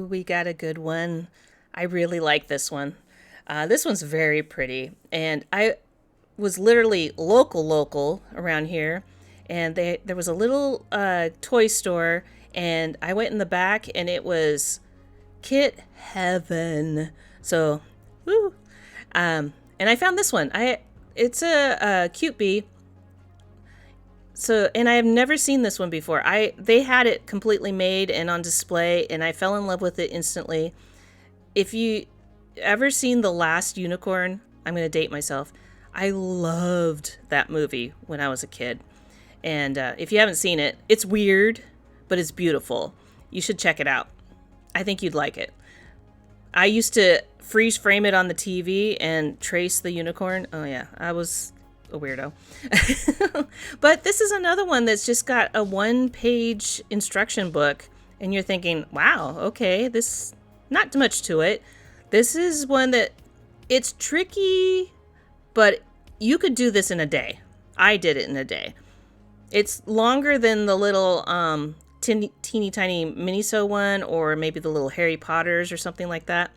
Ooh, we got a good one. I really like this one. This one's very pretty. And I was literally local around here. And there was a little toy store. And I went in the back and it was Kit Heaven. So, woo. And I found this one. It's a Cutebee. So, and I have never seen this one before. They had it completely made and on display, and I fell in love with it instantly. If you ever seen The Last Unicorn, I'm going to date myself. I loved that movie when I was a kid. And if you haven't seen it, it's weird, but it's beautiful. You should check it out. I think you'd like it. I used to freeze frame it on the TV and trace the unicorn. Oh, yeah, I was a weirdo. But this is another one that's just got a one-page instruction book, and you're thinking, wow, okay, this not too much to it. This is one that it's tricky, but you could do this in a day. I did it in a day. It's longer than the little teeny tiny mini-so one, or maybe the little Harry Potters or something like that.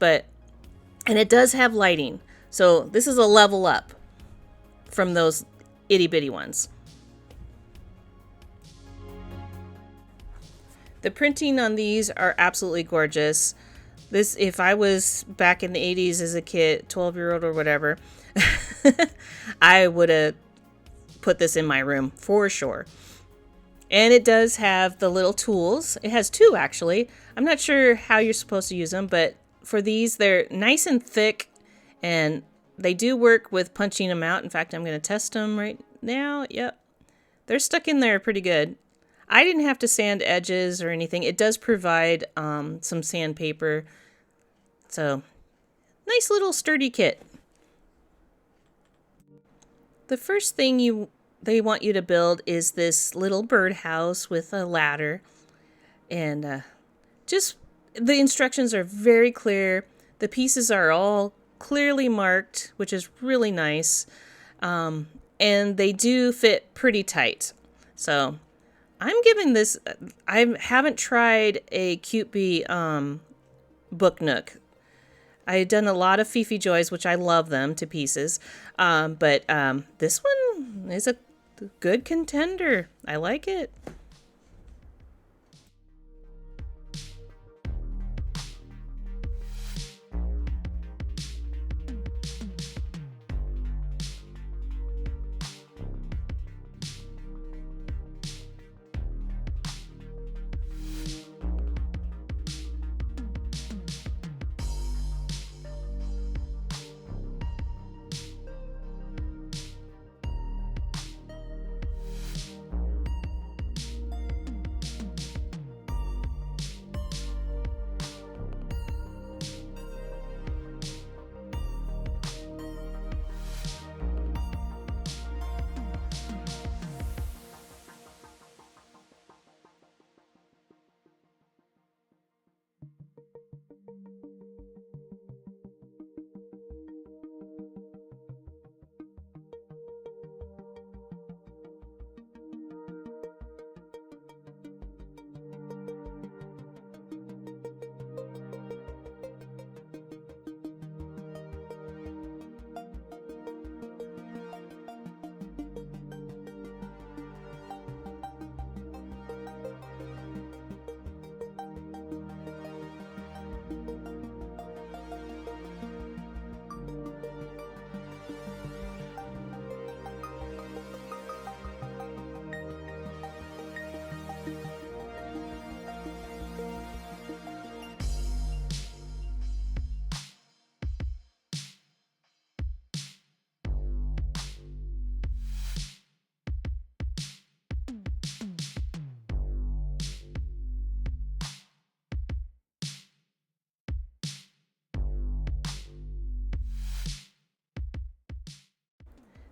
And it does have lighting. So this is a level up from those itty bitty ones. The printing on these are absolutely gorgeous. This, if I was back in the 80s as a kid, 12-year-old or whatever, I would have put this in my room for sure. And it does have the little tools. It has two, actually. I'm not sure how you're supposed to use them, but for these, they're nice and thick, and they do work with punching them out. In fact, I'm going to test them right now. Yep. They're stuck in there pretty good. I didn't have to sand edges or anything. It does provide some sandpaper. So, nice little sturdy kit. The first thing they want you to build is this little birdhouse with a ladder. And just the instructions are very clear. The pieces are all clearly marked, which is really nice. And they do fit pretty tight. So I'm giving this, I haven't tried a Cutebee book nook. I've done a lot of Fifi Joys, which I love them to pieces. But this one is a good contender. I like it.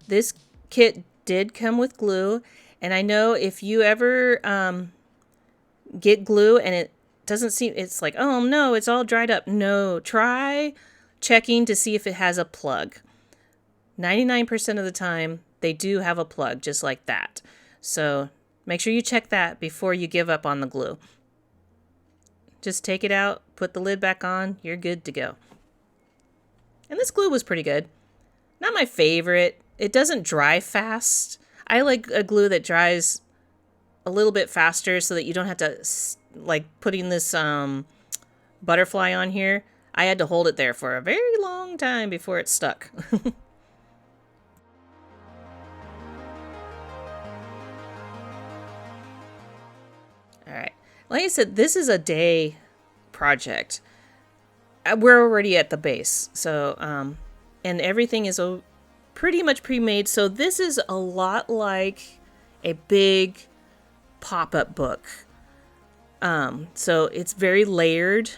This kit did come with glue, and I know if you ever get glue and it doesn't seem, it's like, oh no, it's all dried up. No, try checking to see if it has a plug. 99% of the time, they do have a plug just like that. So make sure you check that before you give up on the glue. Just take it out, put the lid back on, you're good to go. And this glue was pretty good. Not my favorite. It doesn't dry fast. I like a glue that dries a little bit faster so that you don't have to, like putting this butterfly on here. I had to hold it there for a very long time before it stuck. All right. Like I said, this is a day project. We're already at the base. So, and everything is pretty much pre-made. So this is a lot like a big pop-up book. So it's very layered.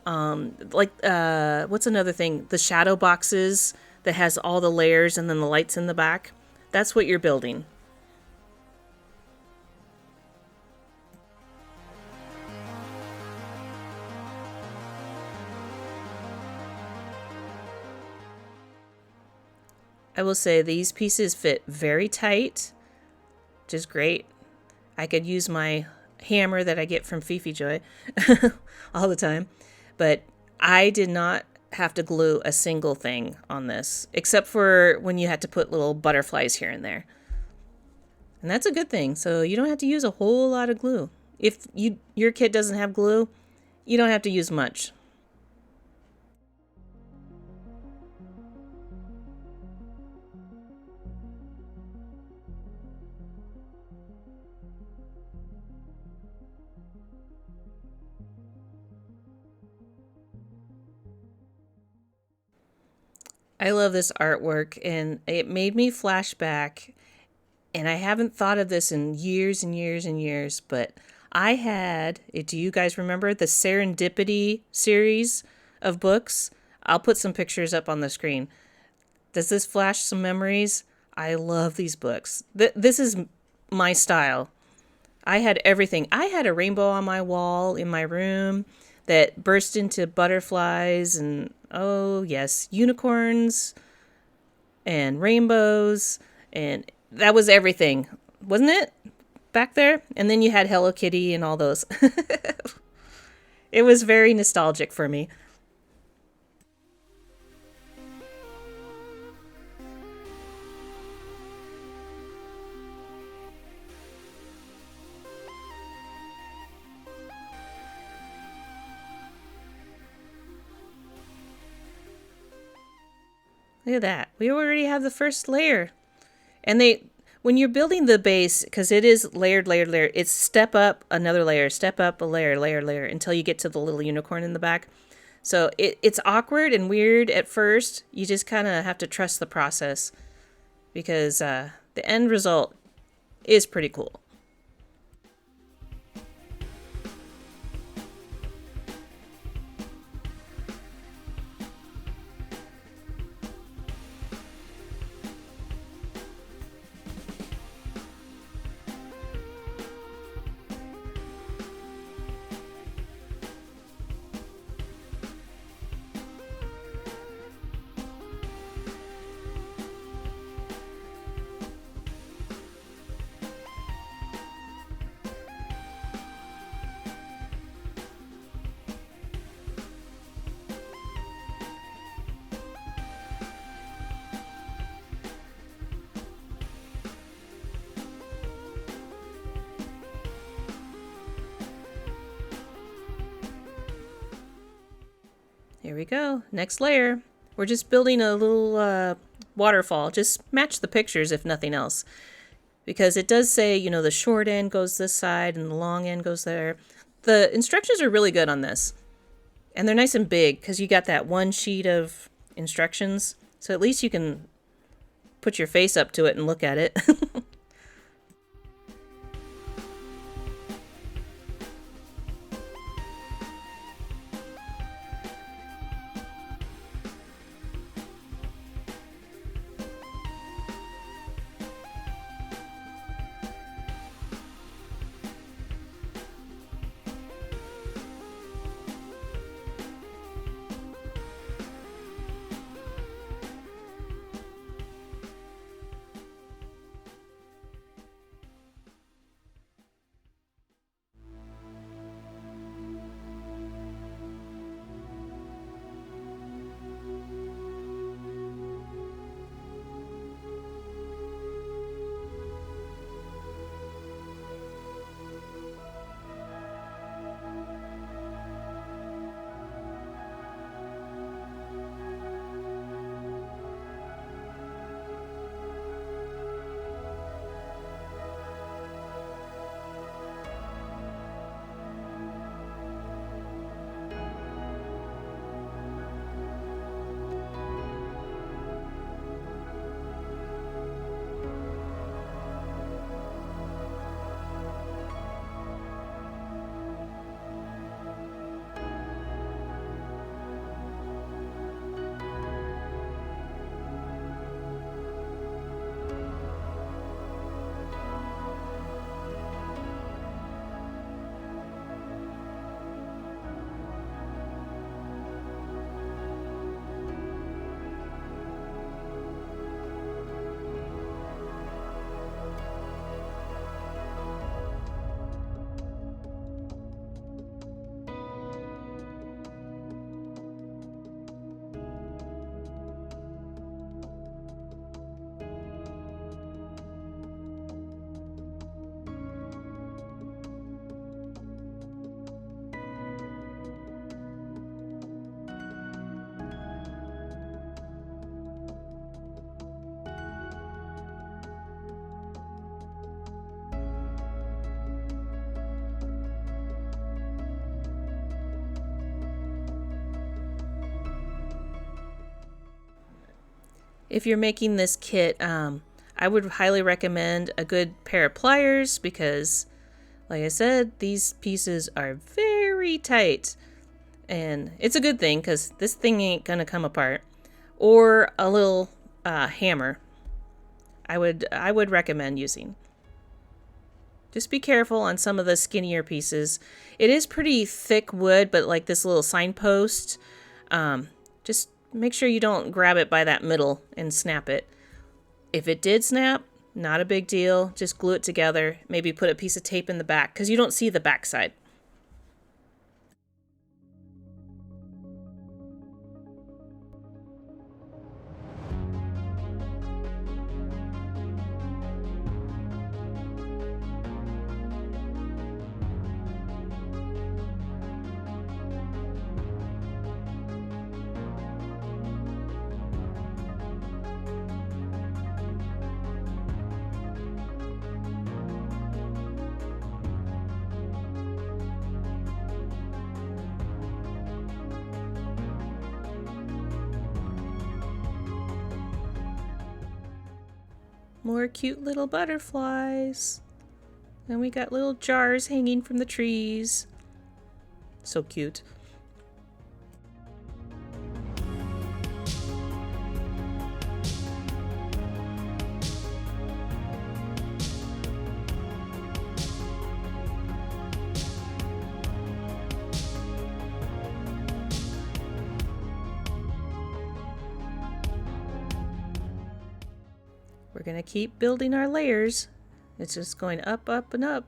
What's another thing? The shadow boxes that has all the layers and then the lights in the back. That's what you're building. I will say these pieces fit very tight, which is great. I could use my hammer that I get from Fifi Joy all the time, but I did not have to glue a single thing on this, except for when you had to put little butterflies here and there. And that's a good thing, so you don't have to use a whole lot of glue. If your kit doesn't have glue, you don't have to use much. I love this artwork, and it made me flash back, and I haven't thought of this in years and years and years, but I had, do you guys remember the Serendipity series of books? I'll put some pictures up on the screen. Does this flash some memories? I love these books. This is my style. I had everything. I had a rainbow on my wall in my room that burst into butterflies and, oh yes, unicorns and rainbows, and that was everything, wasn't it? Back there? And then you had Hello Kitty and all those. It was very nostalgic for me. Look at that. We already have the first layer. And when you're building the base, because it is layered, layered, layered, it's step up another layer, step up a layer, layer, layer, until you get to the little unicorn in the back. So it's awkward and weird at first. You just kind of have to trust the process, because the end result is pretty cool. Here we go. Next layer. We're just building a little waterfall. Just match the pictures if nothing else. Because it does say, you know, the short end goes this side and the long end goes there. The instructions are really good on this. And they're nice and big because you got that one sheet of instructions. So at least you can put your face up to it and look at it. If you're making this kit, I would highly recommend a good pair of pliers because, like I said, these pieces are very tight. And it's a good thing because this thing ain't gonna come apart. Or a little hammer. I would recommend using. Just be careful on some of the skinnier pieces. It is pretty thick wood, but like this little signpost, just make sure you don't grab it by that middle and snap it. If it did snap, not a big deal. Just glue it together. Maybe put a piece of tape in the back because you don't see the back side. More cute little butterflies. And we got little jars hanging from the trees. So cute. We're going to keep building our layers. It's just going up, up, and up.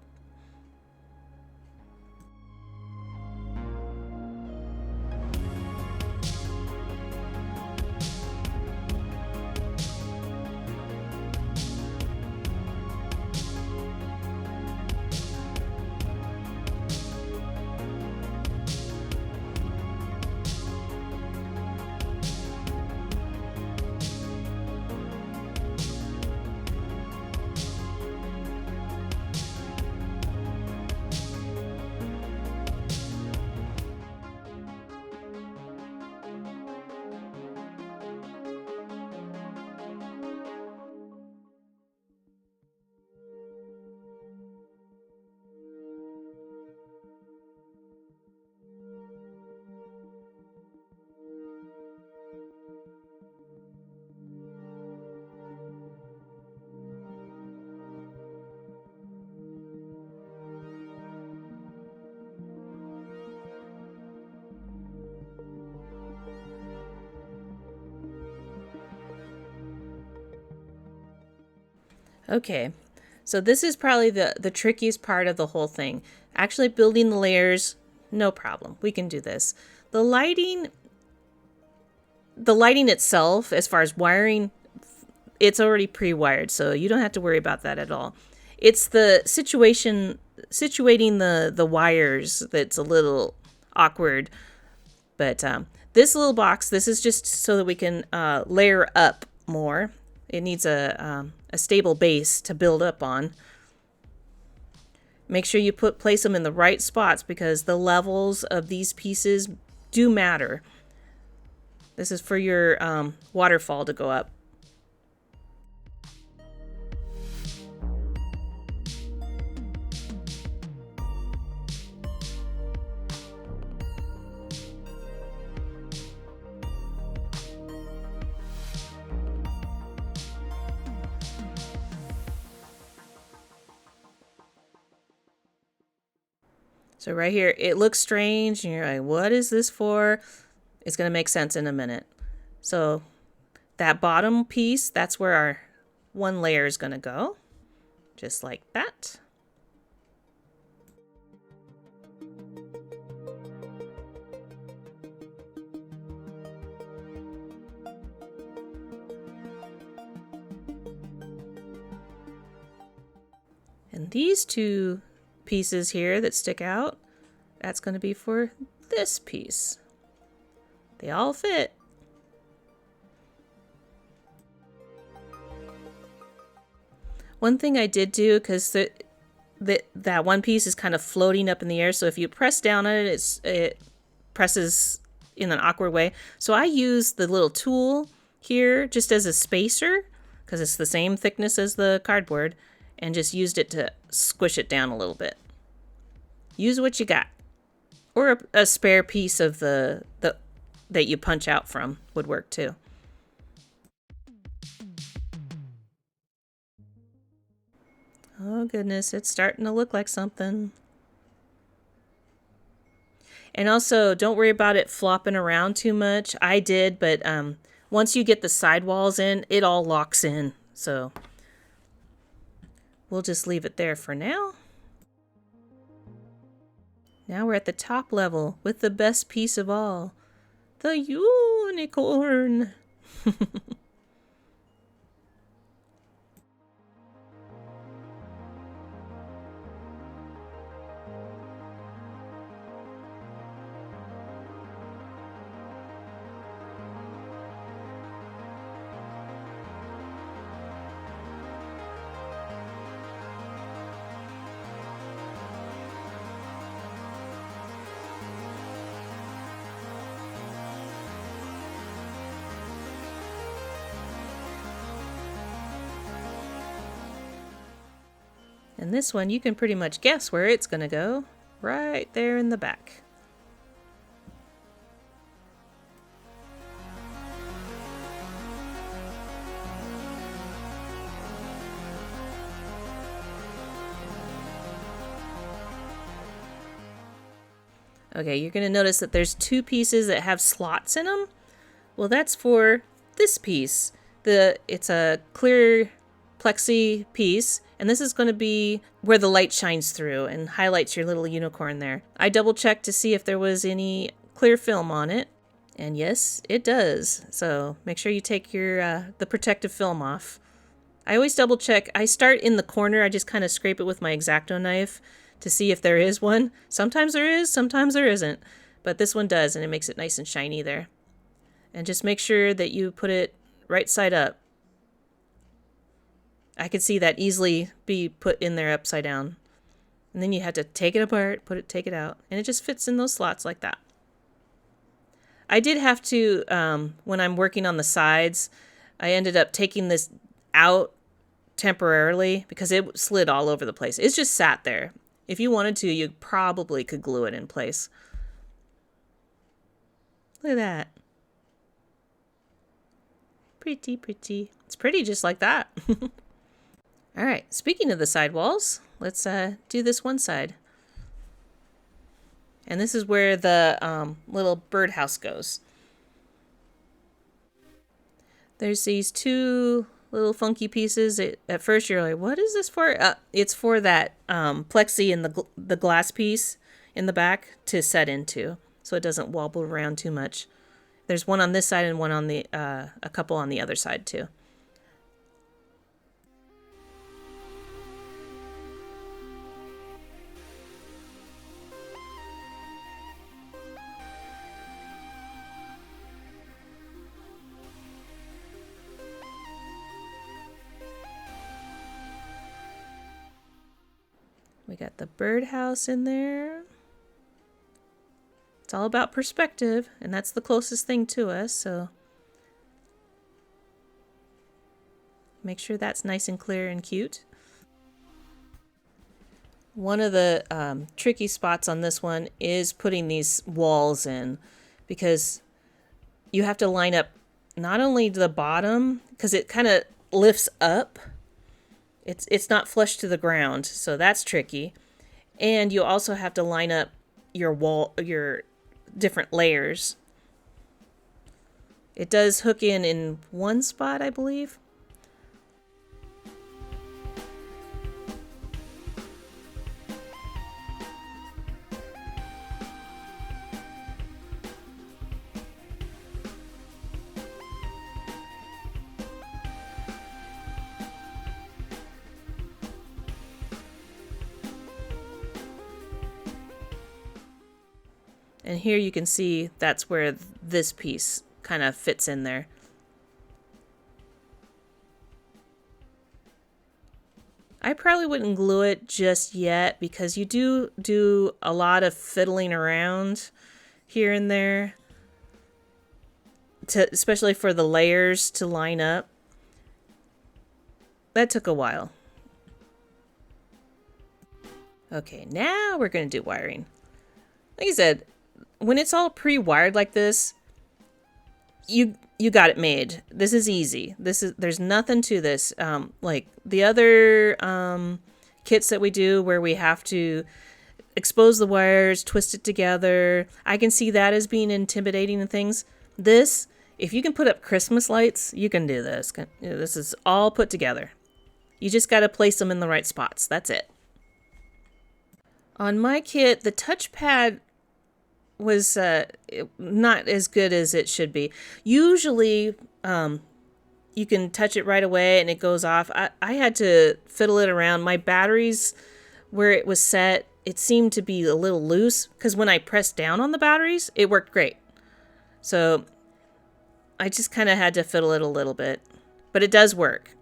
Okay, so this is probably the trickiest part of the whole thing. Actually building the layers, no problem. We can do this. The lighting itself, as far as wiring, it's already pre-wired, so you don't have to worry about that at all. It's the situating the wires that's a little awkward. But this little box, this is just so that we can layer up more. It needs a stable base to build up on. Make sure you place them in the right spots because the levels of these pieces do matter. This is for your waterfall to go up. So right here, it looks strange, and you're like, what is this for? It's going to make sense in a minute. So that bottom piece, that's where our one layer is going to go. Just like that. And these two pieces here that stick out, that's going to be for this piece. They all fit. One thing I did do, because that one piece is kind of floating up in the air, so if you press down on it, it presses in an awkward way. So I use the little tool here just as a spacer, because it's the same thickness as the cardboard, and just used it to squish it down a little bit. Use what you got. Or a spare piece of the that you punch out from would work too. Oh goodness, it's starting to look like something. And also, don't worry about it flopping around too much. I did, but once you get the sidewalls in, it all locks in. So we'll just leave it there for now. Now we're at the top level with the best piece of all, the unicorn. And this one, you can pretty much guess where it's going to go. Right there in the back. Okay, you're going to notice that there's two pieces that have slots in them. Well, that's for this piece. It's a clear plexi piece, and this is going to be where the light shines through and highlights your little unicorn there. I double checked to see if there was any clear film on it, and yes, it does. So make sure you take your the protective film off. I always double check. I start in the corner. I just kind of scrape it with my X-Acto knife to see if there is one. Sometimes there is, sometimes there isn't, but this one does, and it makes it nice and shiny there. And just make sure that you put it right side up. I could see that easily be put in there upside down. And then you have to take it apart, take it out, and it just fits in those slots like that. I did have to, when I'm working on the sides, I ended up taking this out temporarily because it slid all over the place. It's just sat there. If you wanted to, you probably could glue it in place. Look at that. Pretty, pretty. It's pretty just like that. All right, speaking of the sidewalls, let's do this one side. And this is where the little birdhouse goes. There's these two little funky pieces. At first you're like, what is this for? It's for that plexi and the glass piece in the back to set into, so it doesn't wobble around too much. There's one on this side and one on the a couple on the other side too. We got the birdhouse in there. It's all about perspective, and that's the closest thing to us, so make sure that's nice and clear and cute. One of the tricky spots on this one is putting these walls in, because you have to line up not only the bottom, because it kind of lifts up. It's not flush to the ground, so that's tricky. And you also have to line up your different layers. It does hook in one spot, I believe. And here you can see that's where this piece kind of fits in there. I probably wouldn't glue it just yet because you do a lot of fiddling around here and there especially for the layers to line up. That took a while. Okay, now we're going to do wiring. Like I said, when it's all pre-wired like this, you got it made. This is easy. There's nothing to this. Like the other kits that we do where we have to expose the wires, twist it together. I can see that as being intimidating and things. This, if you can put up Christmas lights, you can do this. This is all put together. You just got to place them in the right spots. That's it. On my kit, the touchpad was not as good as it should be. Usually, you can touch it right away and it goes off. I had to fiddle it around. My batteries, where it was set, it seemed to be a little loose because when I pressed down on the batteries, it worked great. So I just kind of had to fiddle it a little bit, but it does work.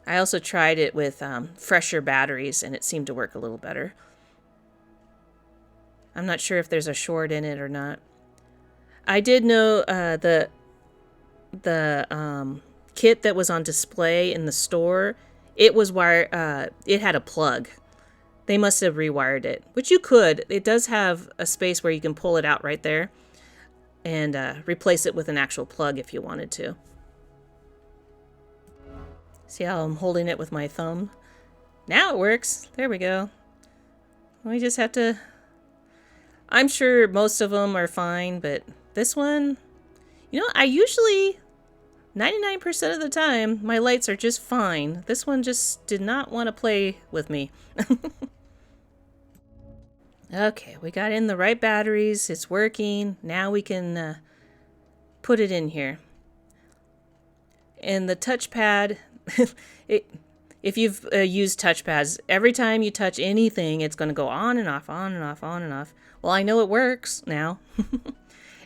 I also tried it with fresher batteries, and it seemed to work a little better. I'm not sure if there's a short in it or not. I did know the kit that was on display in the store, it was it had a plug. They must have rewired it, which you could. It does have a space where you can pull it out right there and replace it with an actual plug if you wanted to. See how I'm holding it with my thumb? Now it works. There we go. We just have to... I'm sure most of them are fine, but this one... You know, I usually... 99% of the time, my lights are just fine. This one just did not want to play with me. Okay, we got in the right batteries. It's working. Now we can put it in here. And the touchpad... if you've used touchpads, every time you touch anything, it's going to go on and off, on and off, on and off. Well, I know it works now.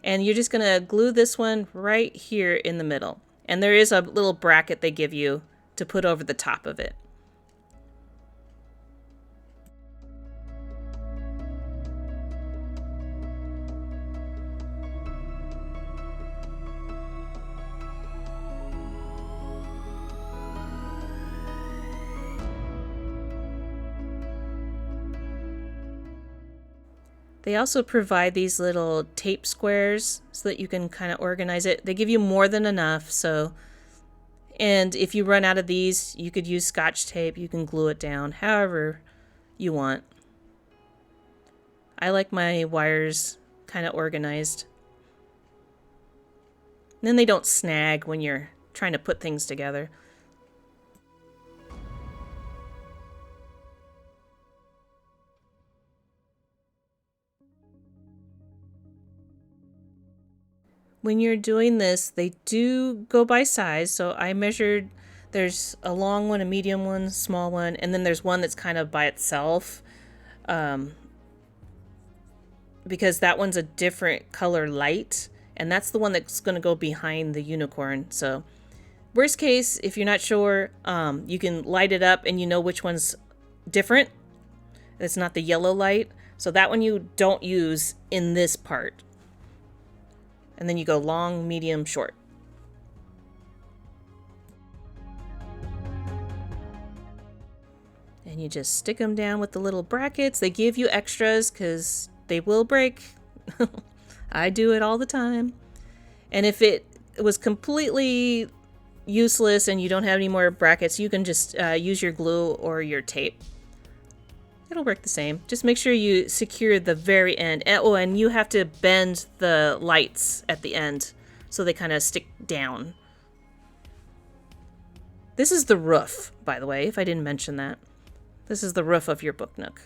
And you're just going to glue this one right here in the middle. And there is a little bracket they give you to put over the top of it. They also provide these little tape squares so that you can kind of organize it. They give you more than enough, so... And if you run out of these, you could use Scotch tape. You can glue it down however you want. I like my wires kind of organized. And then they don't snag when you're trying to put things together. When you're doing this, they do go by size. So I measured, there's a long one, a medium one, small one, and then there's one that's kind of by itself. Because that one's a different color light, and that's the one that's going to go behind the unicorn. So worst case, if you're not sure, you can light it up and you know which one's different. It's not the yellow light. So that one you don't use in this part. And then you go long, medium, short. And you just stick them down with the little brackets. They give you extras because they will break. I do it all the time. And if it was completely useless and you don't have any more brackets, you can just use your glue or your tape. It'll work the same. Just make sure you secure the very end. Oh, and you have to bend the lights at the end so they kind of stick down. This is the roof, by the way, if I didn't mention that. This is the roof of your book nook.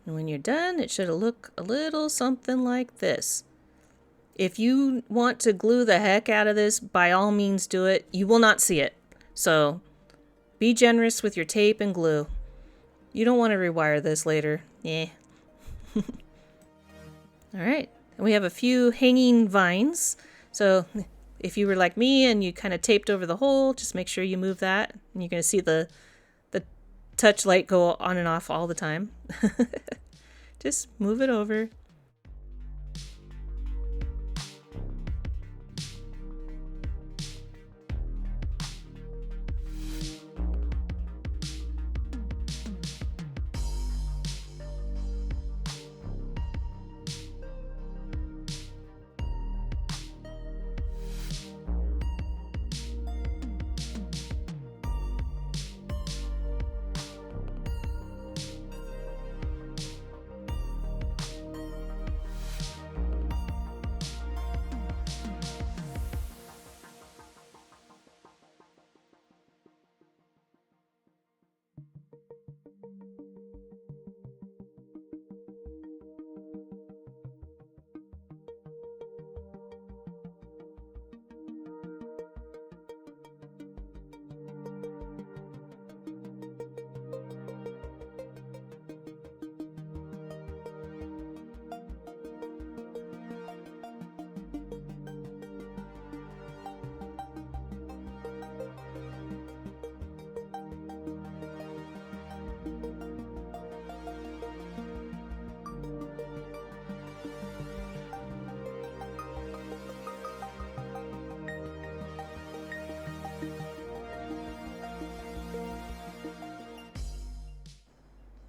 And when you're done, it should look a little something like this. If you want to glue the heck out of this, by all means do it. You will not see it. So be generous with your tape and glue. You don't want to rewire this later. Yeah. Alright, and we have a few hanging vines. So if you were like me and you kind of taped over the hole, just make sure you move that. And you're going to see the touch light go on and off all the time. Just move it over.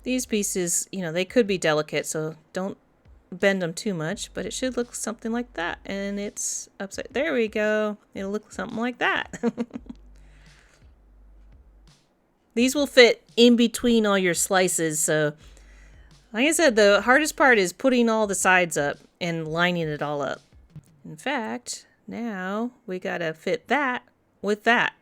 These pieces, you know, they could be delicate, so don't bend them too much, but it should look something like that. And it's upside. There we go. It'll look something like that. These will fit in between all your slices, so like I said, the hardest part is putting all the sides up and lining it all up. In fact, now we gotta fit that with that.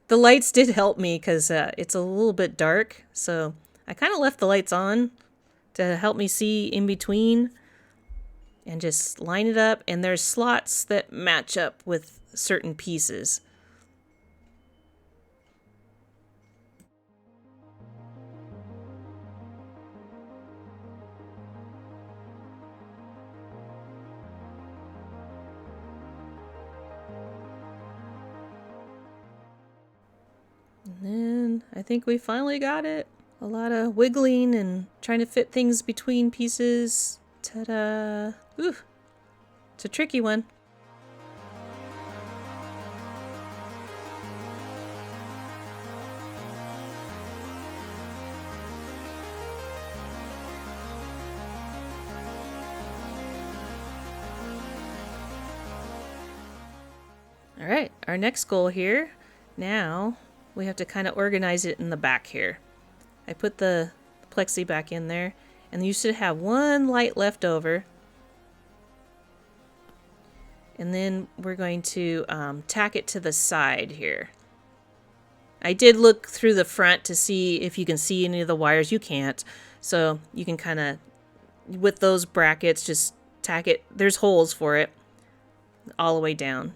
The lights did help me because it's a little bit dark, so I kind of left the lights on to help me see in between and just line it up. And there's slots that match up with certain pieces. And then I think we finally got it. A lot of wiggling and trying to fit things between pieces. Ta-da! Ooh, it's a tricky one. All right, our next goal here. Now we have to kind of organize it in the back here. I put the plexi back in there, and you should have one light left over. And then we're going to tack it to the side here. I did look through the front to see if you can see any of the wires. You can't. So you can kind of, with those brackets, just tack it. There's holes for it all the way down.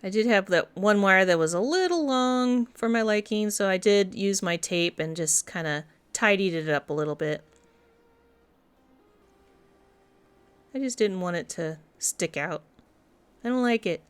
I did have that one wire that was a little long for my liking, so I did use my tape and just kind of tidied it up a little bit. I just didn't want it to stick out. I don't like it.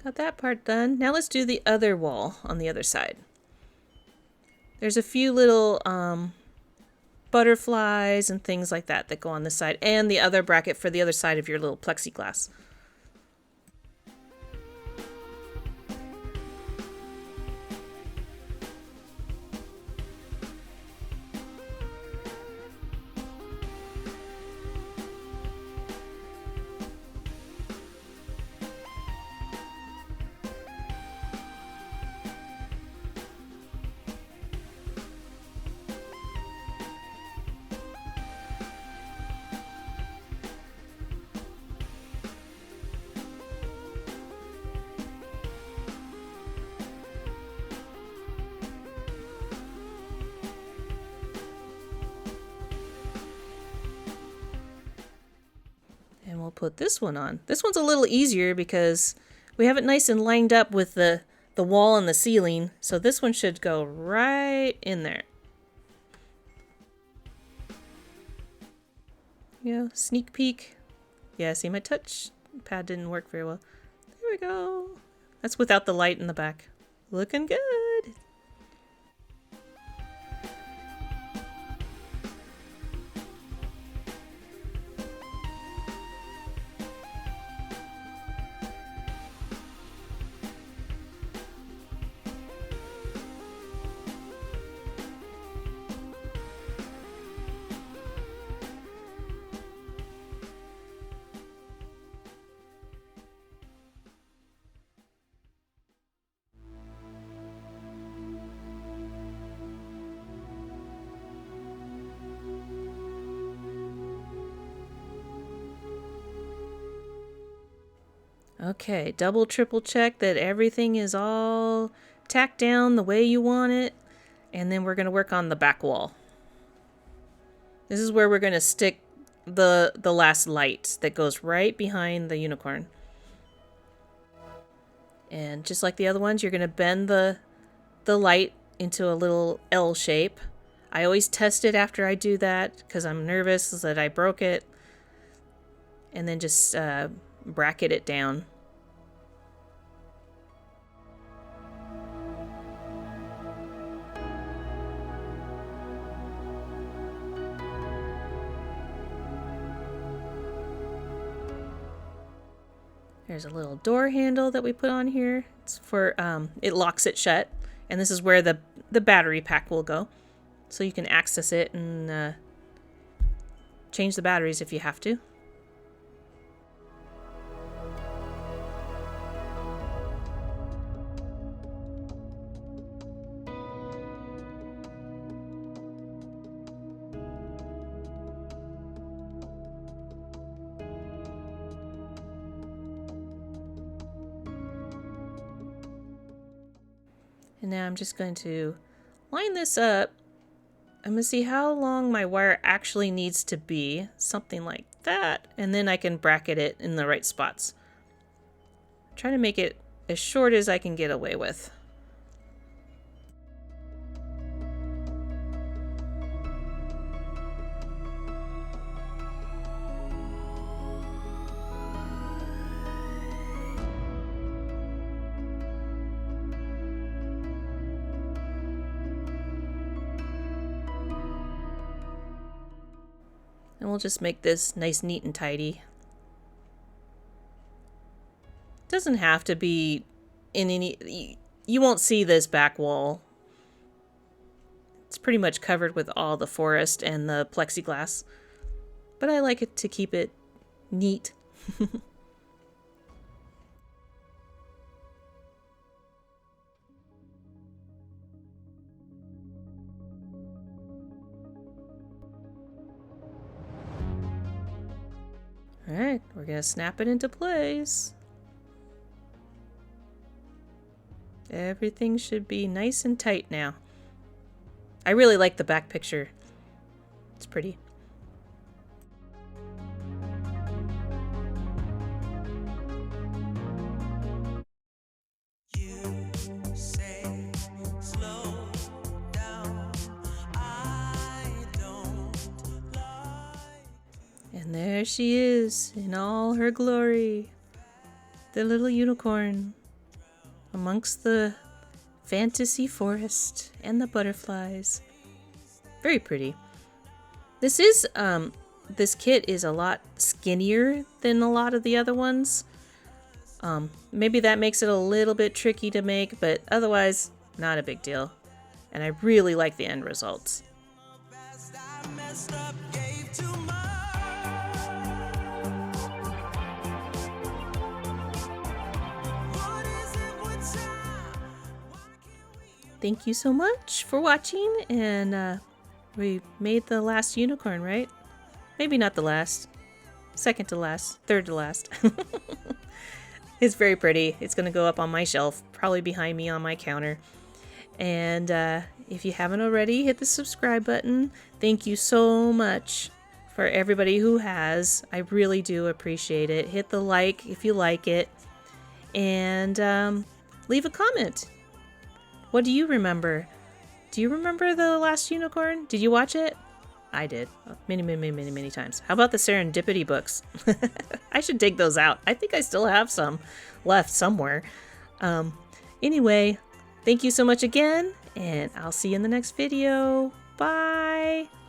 Got that part done. Now let's do the other wall on the other side. There's a few little butterflies and things like that that go on this side, and the other bracket for the other side of your little plexiglass. And we'll put this one on. This one's a little easier because we have it nice and lined up with the wall and the ceiling. So this one should go right in there. Yeah, sneak peek. Yeah, see, my touch pad didn't work very well. There we go. That's without the light in the back. Looking good. Okay, double, triple check that everything is all tacked down the way you want it. And then we're going to work on the back wall. This is where we're going to stick the last light that goes right behind the unicorn. And just like the other ones, you're going to bend the light into a little L shape. I always test it after I do that because I'm nervous that I broke it. And then just bracket it down. There's a little door handle that we put on here. It's for, it locks it shut. And this is where the battery pack will go. So you can access it and change the batteries if you have to. And now I'm just going to line this up. I'm going to see how long my wire actually needs to be. Something like that. And then I can bracket it in the right spots. I'm trying to make it as short as I can get away with. And we'll just make this nice, neat, and tidy. Doesn't have to be in any... You won't see this back wall. It's pretty much covered with all the forest and the plexiglass. but I like it to keep it neat. Alright, we're gonna snap it into place. Everything should be nice and tight now. I really like the back picture. It's pretty. And there she is in all her glory. The little unicorn amongst the fantasy forest and the butterflies. Very pretty. This kit is a lot skinnier than a lot of the other ones. Maybe that makes it a little bit tricky to make, but otherwise, not a big deal. And I really like the end results. Thank you so much for watching, and we made the last unicorn, right? Maybe not the last. Second to last. Third to last. It's very pretty. It's going to go up on my shelf, probably behind me on my counter. And if you haven't already, hit the subscribe button. Thank you so much for everybody who has. I really do appreciate it. Hit the like if you like it. And leave a comment. What do you remember? Do you remember the last unicorn? Did you watch it? I did. Many times. How about the Serendipity books? I should dig those out. I think I still have some left somewhere. Anyway, thank you so much again, and I'll see you in the next video. Bye!